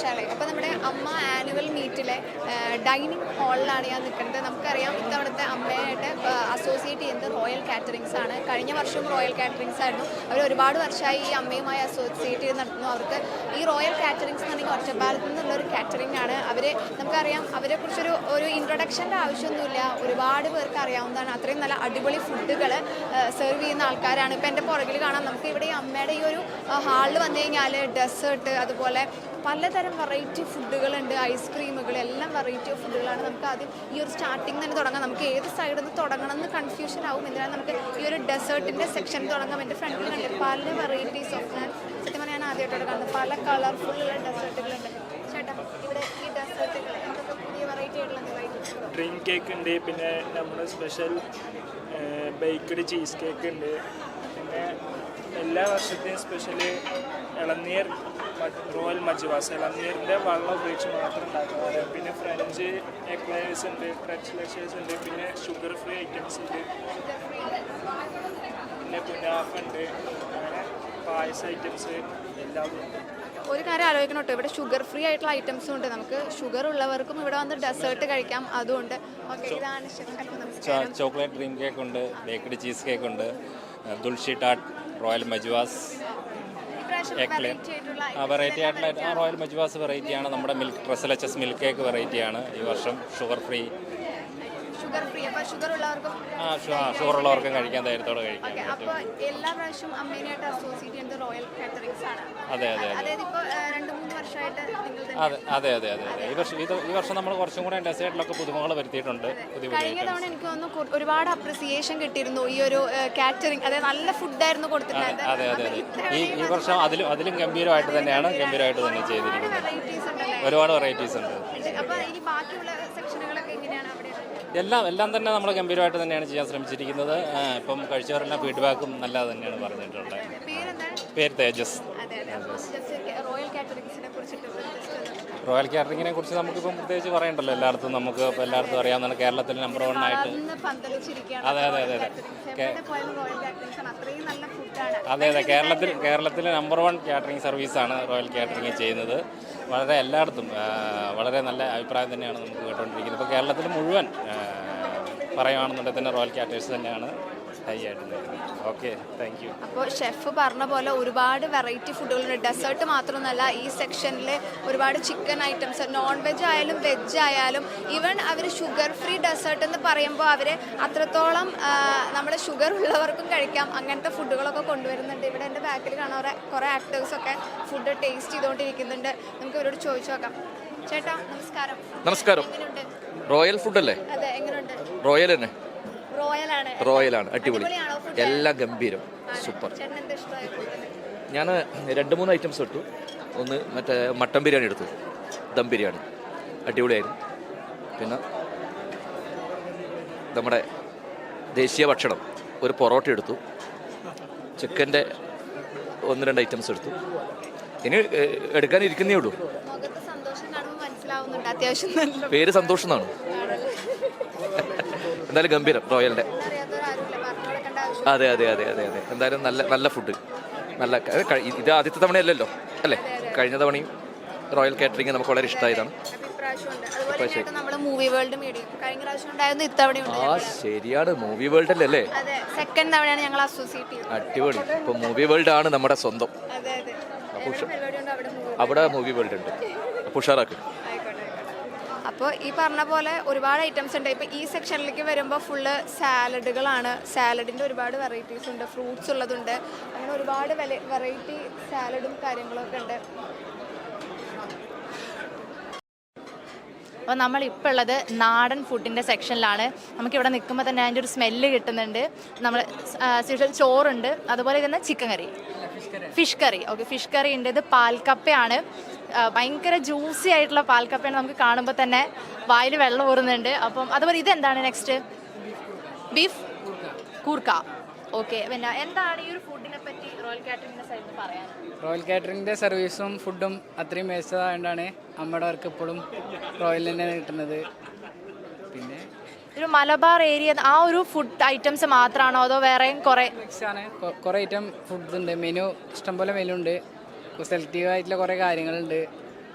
വൈശാലി. അപ്പോൾ നമ്മുടെ അമ്മ ആനുവൽ മീറ്റിലെ ഡൈനിങ് ഹാളിലാണ് ഞാൻ നിൽക്കുന്നത്. നമുക്കറിയാം ഇത്തവണത്തെ അമ്മയായിട്ട് അസോസിയേറ്റ് ചെയ്യുന്നത് റോയൽ കാറ്ററിങ്സ് ആണ്. കഴിഞ്ഞ വർഷവും റോയൽ കാറ്ററിങ്സ് ആയിരുന്നു. അവർ ഒരുപാട് വർഷമായി ഈ അമ്മയുമായി അസോസിയേറ്റ് ചെയ്ത് നടത്തുന്നു. അവർക്ക് ഈ റോയൽ കാറ്ററിങ്സ് എന്ന് പറഞ്ഞാൽ ഒറ്റപ്പാലത്ത് നിന്നുള്ളൊരു കാറ്ററിംഗ് ആണ്. നമുക്കറിയാം അവരെക്കുറിച്ചൊരു ഇൻട്രൊഡക്ഷൻ്റെ ആവശ്യമൊന്നുമില്ല, ഒരുപാട് പേർക്ക് അറിയാവുന്നതാണ്. അത്രയും നല്ല അടിപൊളി ഫുഡുകൾ സെർവ് ചെയ്യുന്ന ആൾക്കാരാണ്. ഇപ്പോൾ എൻ്റെ പുറകിൽ കാണാം, നമുക്ക് ഇവിടെ ഈ അമ്മയുടെ ഈ ഒരു ഹാളിൽ വന്നു കഴിഞ്ഞാൽ ഡെസേർട്ട്, അതുപോലെ പലതരം വെറൈറ്റി ഫുഡുകളുണ്ട്, ഐസ്ക്രീമുകൾ, എല്ലാം വെറൈറ്റി ഓഫ് ഫുഡുകളാണ്. നമുക്ക് ആദ്യം ഈ ഒരു സ്റ്റാർട്ടിങ് തന്നെ തുടങ്ങാം. നമുക്ക് ഏത് സൈഡിൽ നിന്ന് തുടങ്ങണം എന്ന് കൺഫ്യൂഷൻ ആവും. എന്തിനാണ് നമുക്ക് ഈ ഒരു ഡെസേർട്ടിൻ്റെ സെക്ഷൻ തുടങ്ങാം. എൻ്റെ ഫ്രണ്ടിൽ കണ്ടിട്ട് പല വെറൈറ്റീസ് ഓഫ്, സത്യം പറഞ്ഞാൽ ഞാൻ ആദ്യമായിട്ടാണ് കാണുന്നത്, പല കളർഫുള്ളുള്ള ഡെസേർട്ടുകളുണ്ട്. ചേട്ടാ, ഇവിടെ ഈ ഡെസേർട്ടുകൾ എന്തൊക്കെ പുതിയ വെറൈറ്റി ആയിട്ടുള്ള ഡ്രീം കേക്ക് ഉണ്ട്, പിന്നെ നമ്മുടെ സ്പെഷ്യൽ ബേക്ക്ഡ് ചീസ് കേക്ക് ഉണ്ട്, പിന്നെ എല്ലാ വർഷത്തെയും സ്പെഷ്യൽ ഇളനീർ റോയൽ മജ്വാസ്, ഇളനീരിൻ്റെ വെള്ളം ഉപയോഗിച്ച് മാത്രം ഉണ്ടാക്കുന്നത്. പിന്നെ ഫ്രഞ്ച് എക്ലയേഴ്സ് ഉണ്ട്, ഫ്രഞ്ച് ലഷേഴ്സ് ഉണ്ട്, പിന്നെ ഷുഗർ ഫ്രീ ഐറ്റംസ് ഉണ്ട്, പിന്നെ കുനാഫ ഉണ്ട്, അങ്ങനെ പായസ ഐറ്റംസ് എല്ലാം ഉണ്ട്. ഒരു കാര്യം ആലോചിക്കണം കേട്ടോ, ഇവിടെ ഷുഗർ ഫ്രീ ആയിട്ടുള്ള ഐറ്റംസും ഉണ്ട്. നമുക്ക് ഷുഗർ ഉള്ളവർക്കും ഇവിടെ വന്ന് ഡെസേർട്ട് കഴിക്കാം, അതുകൊണ്ട്. ഓക്കെ, ഇതാണ് ചോക്ലേറ്റ് ഡ്രീം കേക്ക് ഉണ്ട്, ബേക്ക്ഡ് ചീസ് കേക്ക് ഉണ്ട്, ദുൽഷി ടാട്ട്, റോയൽ മജ്വാസ്, വെറൈറ്റി ആയിട്ടുള്ള റോയൽ മജ്വാസ് വെറൈറ്റിയാണ്. നമ്മുടെ മിൽക്ക് ട്രസലച്ചസ് മിൽക്ക് കേക്ക് വെറൈറ്റിയാണ് ഈ വർഷം. ഷുഗർ ഫ്രീ, ഷുഗർ ഉള്ളവർക്കും ഷുഗർ ഉള്ളവർക്കും കഴിക്കാൻ ധൈര്യത്തോടെ കഴിക്കാം. എല്ലാ പ്രാവശ്യവും അമ്മേനായിട്ട് അസോസിയേറ്റ് ചെയ്യുന്നത് റോയൽ കാറ്ററിങ്സ് ആണ്. അതെ അതെ അതായത് ഇപ്പോൾ 2-3 വർഷമായിട്ട് അതെ അതെ അതെ അതെ ഈ വർഷം നമ്മൾ കുറച്ചും കൂടെ ഡെസേർട്ടിലൊക്കെ പുതുമകൾ വരുത്തിയിട്ടുണ്ട്. കഴിഞ്ഞ തവണ എനിക്ക് തോന്നുന്നു ഒരുപാട് അപ്രിസിയേഷൻ കിട്ടിയിരുന്നു ഈ ഒരു കാറ്ററിംഗ്. അതായത് നല്ല ഫുഡായിരുന്നു കൊടുത്തിട്ടുണ്ടായത്. അതെ അതെ അതെ ഈ വർഷം അതിലും ഗംഭീരമായിട്ട് തന്നെ ചെയ്തിരിക്കുന്നത്. ഒരുപാട് വെറൈറ്റീസ് ഉണ്ട്. അപ്പോൾ ഇനി ബാക്കിയുള്ള സെക്ഷനുകളൊക്കെ എങ്ങനെയാണ് അവിടെ? എല്ലാം തന്നെ നമ്മൾ ഗംഭീരമായിട്ട് തന്നെയാണ് ചെയ്യാൻ ശ്രമിച്ചിരിക്കുന്നത്. ഇപ്പം കഴിച്ചവരെല്ലാം ഫീഡ്ബാക്കും നല്ലത് തന്നെയാണ് പറഞ്ഞിട്ടുള്ളത്. പേര് തേജസ്. റോയൽ കാറ്ററിങ്ങിനെ കുറിച്ച് നമുക്കിപ്പം പ്രത്യേകിച്ച് പറയണ്ടല്ലോ, എല്ലായിടത്തും അറിയാവുന്നതാണ്. കേരളത്തിൽ നമ്പർ 1 ആയിട്ട്. അതെ അതെ അതെ അതെ കേരളത്തിൽ നമ്പർ 1 കാറ്ററിംഗ് സർവീസാണ് റോയൽ കാറ്ററിംഗ് ചെയ്യുന്നത്. എല്ലായിടത്തും വളരെ നല്ല അഭിപ്രായം തന്നെയാണ് നമുക്ക് കേട്ടുകൊണ്ടിരിക്കുന്നത്. ഇപ്പോൾ കേരളത്തിൽ മുഴുവൻ പറയുകയാണെന്നുണ്ടെങ്കിൽ തന്നെ റോയൽ കാറ്റേഴ്സ് തന്നെയാണ് ഹൈ ആയിട്ട് നിൽക്കുന്നത്. Okay, thank you. അപ്പോൾ ഷെഫ് പറഞ്ഞ പോലെ ഒരുപാട് വെറൈറ്റി ഫുഡുകളുണ്ട്. ഡെസേർട്ട് മാത്രമൊന്നുമല്ല, ഈ സെക്ഷനിൽ ഒരുപാട് ചിക്കൻ ഐറ്റംസ്, നോൺ വെജ് ആയാലും വെജ് ആയാലും. ഈവൻ അവർ ഷുഗർ ഫ്രീ ഡെസേർട്ട് എന്ന് പറയുമ്പോൾ അവർ അത്രത്തോളം നമ്മൾ ഷുഗർ ഉള്ളവർക്കും കഴിക്കാം, അങ്ങനത്തെ ഫുഡുകളൊക്കെ കൊണ്ടുവരുന്നുണ്ട്. ഇവിടെ എൻ്റെ ബാക്കിൽ കാണാൻ കുറേ ആക്ടേഴ്സൊക്കെ ഫുഡ് ടേസ്റ്റ് ചെയ്തുകൊണ്ടിരിക്കുന്നുണ്ട്. നമുക്ക് ഇവരോട് ചോദിച്ചു നോക്കാം. ചേട്ടാ നമസ്കാരം. നമസ്കാരം. റോയൽ ഫുഡല്ലേ? അതെ, എങ്ങനെയുണ്ട്? റോയൽ തന്നെ. റോയലാണ്, അടിപൊളി, എല്ലാം ഗംഭീരം, സൂപ്പർ. ഞാൻ 2-3 ഐറ്റംസ് എടുത്തു. ഒന്ന് മറ്റേ മട്ടൻ ബിരിയാണി എടുത്തു, ദം ബിരിയാണി അടിപൊളിയായിരുന്നു. പിന്നെ നമ്മുടെ ദേശീയ ഭക്ഷണം ഒരു പൊറോട്ട എടുത്തു. ചിക്കൻ്റെ 1-2 ഐറ്റംസ് എടുത്തു. ഇനി എടുക്കാനിരിക്കുന്നേ ഉള്ളൂ. പേര് സന്തോഷം എന്നാണ്. എന്തായാലും ഗംഭീരം റോയലിൻ്റെ. അതെ അതെ അതെ അതെ അതെ എന്തായാലും നല്ല ഫുഡ്. ഇത് ആദ്യത്തെ തവണയല്ലല്ലോ അല്ലേ? കഴിഞ്ഞ തവണയും റോയൽ കാറ്ററിംഗ് നമുക്ക് വളരെ ഇഷ്ടമായതാണ്. ശരിയാണ്, മൂവി വേൾഡ് അല്ലേ? അടിപൊളി. ഇപ്പൊ മൂവി വേൾഡ് ആണ് നമ്മുടെ സ്വന്തം. അവിടെ മൂവി വേൾഡ് ഉണ്ട്, ഉഷാറാക്കും. അപ്പോൾ ഈ പറഞ്ഞ പോലെ ഒരുപാട് ഐറ്റംസ് ഉണ്ട്. ഇപ്പോൾ ഈ സെക്ഷനിലേക്ക് വരുമ്പോൾ ഫുള്ള് സാലഡുകളാണ്. സാലഡിൻ്റെ ഒരുപാട് വെറൈറ്റീസ് ഉണ്ട്, ഫ്രൂട്ട്സ് ഉള്ളതുണ്ട്, അങ്ങനെ ഒരുപാട് വെറൈറ്റി സാലഡും കാര്യങ്ങളൊക്കെ ഉണ്ട്. അപ്പോൾ നമ്മളിപ്പോൾ ഉള്ളത് നാടൻ ഫുഡിൻ്റെ സെക്ഷനിലാണ്. നമുക്കിവിടെ നിൽക്കുമ്പോൾ തന്നെ അതിൻ്റെ ഒരു സ്മെല്ല് കിട്ടുന്നുണ്ട്. നമ്മൾ ചോറുണ്ട്, അതുപോലെ തന്നെ chicken curry, fish curry. Okay, fish curry ഉണ്ട്. ഇത് പാൽക്കപ്പയാണ്, ഭയങ്കര ജ്യൂസി ആയിട്ടുള്ള പാൽക്കപ്പയാണ്. നമുക്ക് കാണുമ്പോൾ തന്നെ വായിൽ വെള്ളം ഊറുന്നുണ്ട്. അപ്പം അതുപോലെ ഇതെന്താണ് നെക്സ്റ്റ്? ബീഫ് കൂർക്ക. ഓക്കെ, പിന്നെ എന്താണ് ഈ ഒരു ഫുഡിനെ പറ്റി റോയൽ കാറ്ററിംഗിൻ്റെ സൈഡിൽ പറയാൻ? റോയൽ കാറ്ററിംഗിൻ്റെ സർവീസും ഫുഡും അത്രയും മികച്ചതായതുകൊണ്ടാണ് നമ്മുടെ അവർക്ക് എപ്പോഴും റോയൽ തന്നെയാണ് കിട്ടുന്നത്. പിന്നെ ഒരു മലബാർ ഏരിയ ആ ഒരു ഫുഡ് ഐറ്റംസ് മാത്രമാണോ അതോ വേറെയും കുറേ ഐറ്റം ഫുഡ് ഉണ്ട്. മെനു ഇഷ്ടംപോലെ മെനു ഉണ്ട്, സെലക്റ്റീവ് ആയിട്ടുള്ള കുറേ കാര്യങ്ങളുണ്ട്.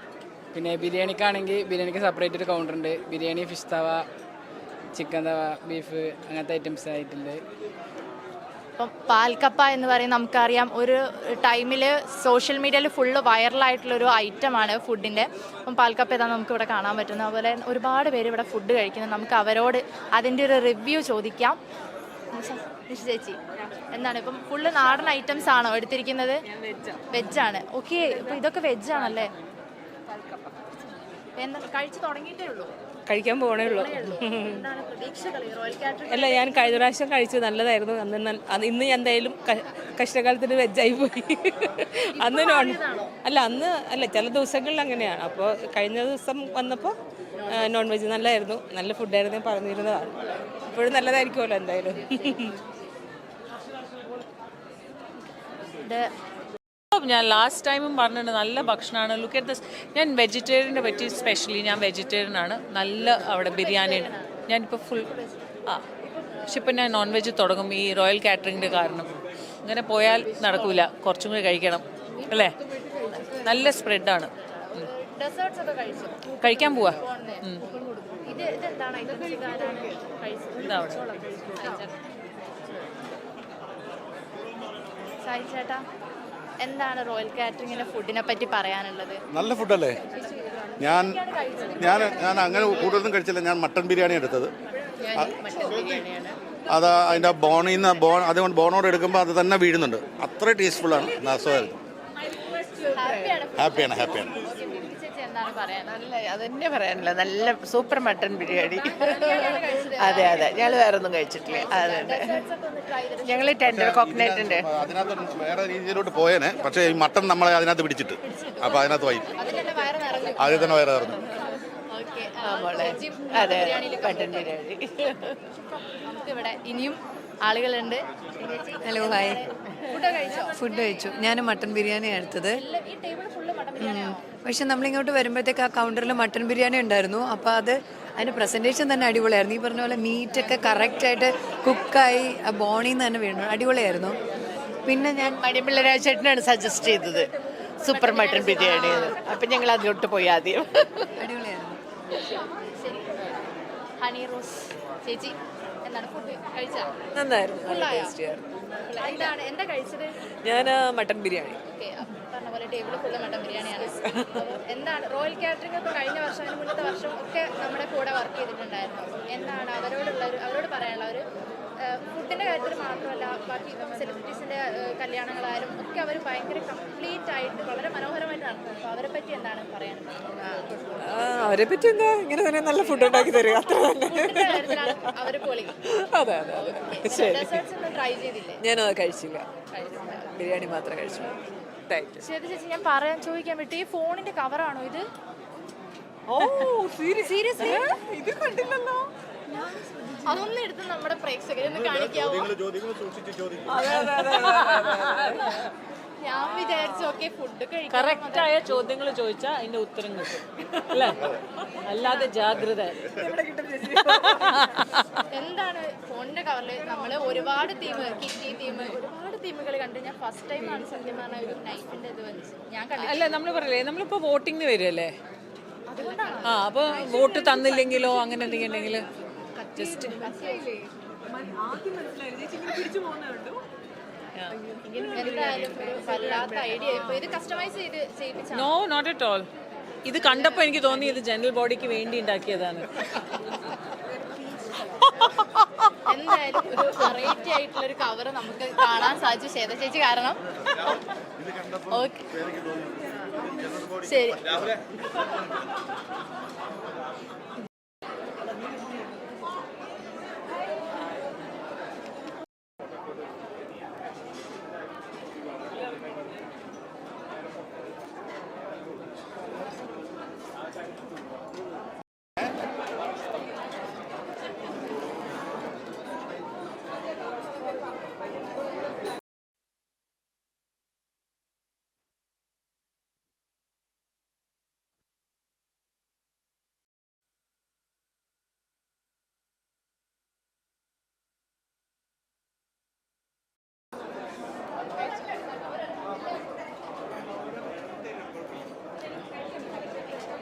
പിന്നെ ബിരിയാണിക്കാണെങ്കിൽ ബിരിയാണിക്ക് സെപ്പറേറ്റ് ഒരു കൗണ്ടർ ഉണ്ട്. ബിരിയാണി, ഫിഷ് തവ, ചിക്കൻ തവ, ബീഫ് അങ്ങനത്തെ ഐറ്റംസ് ആയിട്ടുണ്ട്. ഇപ്പം പാൽക്കപ്പ എന്ന് പറയുന്നത് നമുക്കറിയാം ഒരു ടൈമിൽ സോഷ്യൽ മീഡിയയിൽ ഫുള്ള് വൈറലായിട്ടുള്ളൊരു ഐറ്റമാണ് ഫുഡിൻ്റെ. അപ്പം പാൽക്കപ്പ ഇതാണ് നമുക്കിവിടെ കാണാൻ പറ്റുന്നത്. അതുപോലെ ഒരുപാട് പേര് ഇവിടെ ഫുഡ് കഴിക്കുന്നത്. നമുക്ക് അവരോട് അതിൻ്റെ ഒരു റിവ്യൂ ചോദിക്കാം. നിഷ ചേച്ചി, എന്താണ് ഇപ്പം ഫുള്ള് നാടൻ ഐറ്റംസ് ആണോ എടുത്തിരിക്കുന്നത്? വെജാണ്. ഓക്കെ, ഇപ്പം ഇതൊക്കെ വെജാണല്ലേ? എന്താ കഴിച്ച് തുടങ്ങിയിട്ടേ ഉള്ളൂ? കഴിക്കാൻ പോകണേ ഉള്ളൂ. എന്താണ് പ്രതീക്ഷകൾ റോയൽ കാറ്ററിംഗ്? അല്ല, ഞാൻ കഴിഞ്ഞ പ്രാവശ്യം കഴിച്ചത് നല്ലതായിരുന്നു. ഇന്ന് ഞാൻ എന്തായാലും കഷ്ടകാലത്തിന് വെജായി പോയി. അന്ന് അന്ന് ചില ദിവസങ്ങളിൽ അങ്ങനെയാണ്. അപ്പോൾ കഴിഞ്ഞ ദിവസം വന്നപ്പോൾ നോൺ വെജ് നല്ലതായിരുന്നു, നല്ല ഫുഡായിരുന്നു പറഞ്ഞിരുന്നതാണ്. ഇപ്പോഴും നല്ലതായിരിക്കുമല്ലോ എന്തായാലും. ഞാൻ ലാസ്റ്റ് ടൈമും പറഞ്ഞിട്ടുണ്ട് നല്ല ഭക്ഷണമാണ്. Look at this. ഞാൻ വെജിറ്റേറിയനെ പറ്റി സ്പെഷ്യലി ഞാൻ വെജിറ്റേറിയൻ ആണ്. നല്ല അവിടെ ബിരിയാണി ഞാനിപ്പോൾ ഫുൾ പക്ഷെ ഇപ്പം ഞാൻ നോൺ വെജ് തുടങ്ങും ഈ റോയൽ കാറ്ററിങ്ങിൻ്റെ കാരണം. ഇങ്ങനെ പോയാൽ നടക്കൂല, കുറച്ചും കൂടി കഴിക്കണം അല്ലേ? നല്ല സ്പ്രെഡാണ്. കഴിക്കാൻ പോവാ. ചേട്ടാ, എന്താണ് റോയൽ കാറ്ററിംഗിന്റെ ഫുഡിനെ പറ്റി പറയാനുള്ളത്? നല്ല ഫുഡല്ലേ? ഞാൻ ഞാൻ ഞാൻ അങ്ങനെ കൂടുതലൊന്നും കഴിച്ചില്ല. ഞാൻ മട്ടൺ ബിരിയാണി എടുത്തത്. അത് അതിൻ്റെ അതുകൊണ്ട് ബോണോട് എടുക്കുമ്പോൾ അത് തന്നെ വീഴുന്നുണ്ട്. അത്ര ടേസ്റ്റ്ഫുള്ളാണ്. നാസമായിരുന്നു. ഹാപ്പിയാണ്. നല്ല അതന്നെ പറയാനില്ല. നല്ല സൂപ്പർ മട്ടൺ ബിരിയാണി. അതെ ഞങ്ങൾ വേറെ ഒന്നും കഴിച്ചിട്ടില്ല. അതെ ഞങ്ങൾ ടെൻഡർ കോക്കനട്ടിൻ്റെ അതിനകത്ത് വേറെ രീതിയിലോട്ട് പോയേനെ. പക്ഷേ ഈ മട്ടൺ നമ്മളെ അതിനകത്ത് പിടിച്ചിട്ട് അപ്പോൾ അതിനകത്ത് വൈകി ആദ്യം തന്നെ വയറ് നിറഞ്ഞു. അതെ മട്ടൺ ബിരിയാണി. നമുക്കിവിടെ ഇനിയും ആളുകളുണ്ട്. Hello, hi. ഫുഡ് കഴിച്ചു. ഞാൻ മട്ടൺ ബിരിയാണിയാണ് എടുത്തത്. പക്ഷെ നമ്മളിങ്ങോട്ട് വരുമ്പോഴത്തേക്ക് ആ കൗണ്ടറിൽ മട്ടൺ ബിരിയാണി ഉണ്ടായിരുന്നു. അപ്പോൾ അതിൻ്റെ പ്രസൻറ്റേഷൻ തന്നെ അടിപൊളിയായിരുന്നു. ഈ പറഞ്ഞ പോലെ മീറ്റൊക്കെ കറക്റ്റായിട്ട് കുക്കായി ആ ബോണിൽ നിന്ന് തന്നെ വീണു. അടിപൊളിയായിരുന്നു. പിന്നെ ഞാൻ മണിപ്പിള്ള രാജേട്ടനാണ് സജസ്റ്റ് ചെയ്തത് സൂപ്പർ മട്ടൺ ബിരിയാണി. അപ്പം ഞങ്ങൾ അതിലോട്ട് പോയി ആദ്യം. അടിപൊളിയായിരുന്നു. ഹണി റോസ് ചേച്ചി, എന്താണ് ഫുഡ് കഴിച്ചാ? നന്നായിരുന്നു, നല്ല ടേസ്റ്റിയായിരുന്നു. എന്താ കഴിച്ചത്? ഞാൻ മട്ടൺ ബിരിയാണി. പറഞ്ഞ പോലെ ടേബിൾ ഫുള്ള് മട്ടൺ ബിരിയാണിയാണ്. എന്താണ് റോയൽ കാറ്ററിംഗ് ഇപ്പോൾ കഴിഞ്ഞ വർഷം അതിന് മുന്നത്തെ വർഷം ഒക്കെ നമ്മുടെ കൂടെ വർക്ക് ചെയ്തിട്ടുണ്ടായിരുന്നു. എന്താണ് അവരോട് പറയാനുള്ള ഒരു ഫുഡിൻ്റെ കാര്യത്തിൽ മാത്രമല്ല, ബാക്കി സെലിബ്രിറ്റീസിൻ്റെ കല്യാണങ്ങളായാലും ഒക്കെ അവർ ഭയങ്കര കംപ്ലീറ്റ് ആയിട്ട് വളരെ മനോഹരമായിട്ട് നടത്തുന്നു. അപ്പോൾ അവരെ പറ്റി എന്താണ് പറയാനുള്ളത്? അവരെ പറ്റി എന്താ, ഇങ്ങനെ തന്നെ നല്ല ഫുഡ് ഉണ്ടാക്കി തരിക, അത്ര തന്നെ. അവർ പൊളി. അതെ ശരി. ഡെസേർട്സ് ഒന്നും ട്രൈ ചെയ്തില്ലേ? ഞാനത് കഴിച്ചില്ല, ബിരിയാണി മാത്രമേ കഴിച്ചു. ശരി ചേച്ചി, ഞാൻ ചോദിക്കാൻ വിട്ടു, ഈ ഫോണിന്റെ കവറാണോ ഇത്? ഓ സീരിയസ്ലി ഇത് കണ്ടില്ലല്ലോ. അതൊന്നും എടുത്ത് നമ്മുടെ പ്രേക്ഷകരൊന്ന് കാണിക്കാവോ? ഞാൻ വിചാരിച്ചു ഓക്കെ ഫുഡ് കഴിക്കാം. കറക്റ്റായ ചോദ്യങ്ങൾ ചോദിച്ചാൽ അതിന്റെ ഉത്തരം കിട്ടും അല്ലേ? അല്ലാതെ ജാഗ്രത. എന്താണ് ഫോണിന്റെ കവറിൽ നമ്മൾ ഒരുപാട് കിറ്റി ഒരുപാട് തീമുകൾ കണ്ട്. ഞാൻ ഫസ്റ്റ് ടൈമാണ് സത്യം പറഞ്ഞ ഒരു നൈഫിന്റെ ഇത് ഞാൻ കണ്ടില്ല. അല്ല, നമ്മൾ പറയല്ലേ, നമ്മളിപ്പോ വോട്ടിങ്ങിന് വരുമല്ലേ? അപ്പൊ വോട്ട് തന്നില്ലെങ്കിലോ അങ്ങനെ എന്തെങ്കിലും ഉണ്ടെങ്കിൽ just no, not at all. ഇത് കണ്ടപ്പോൾ എനിക്ക് തോന്നി ഇത് ജനറൽ ബോഡിക്ക് വേണ്ടി ഉണ്ടാക്കിയതാണ്. എന്തായാലും ഒരു വെറൈറ്റി ആയിട്ടുള്ള ഒരു കവർ നമുക്ക് കാണാൻ സാധിച്ചു ശ്വേത ചേച്ചി കാരണം. ഓക്കെ ശരി.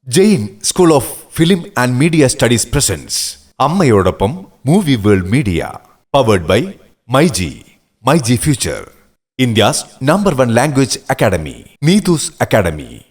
Jain school of film and media studies presents അമ്മയോടൊപ്പം movie world media powered by myG future India's #1 language academy Neethu's academy.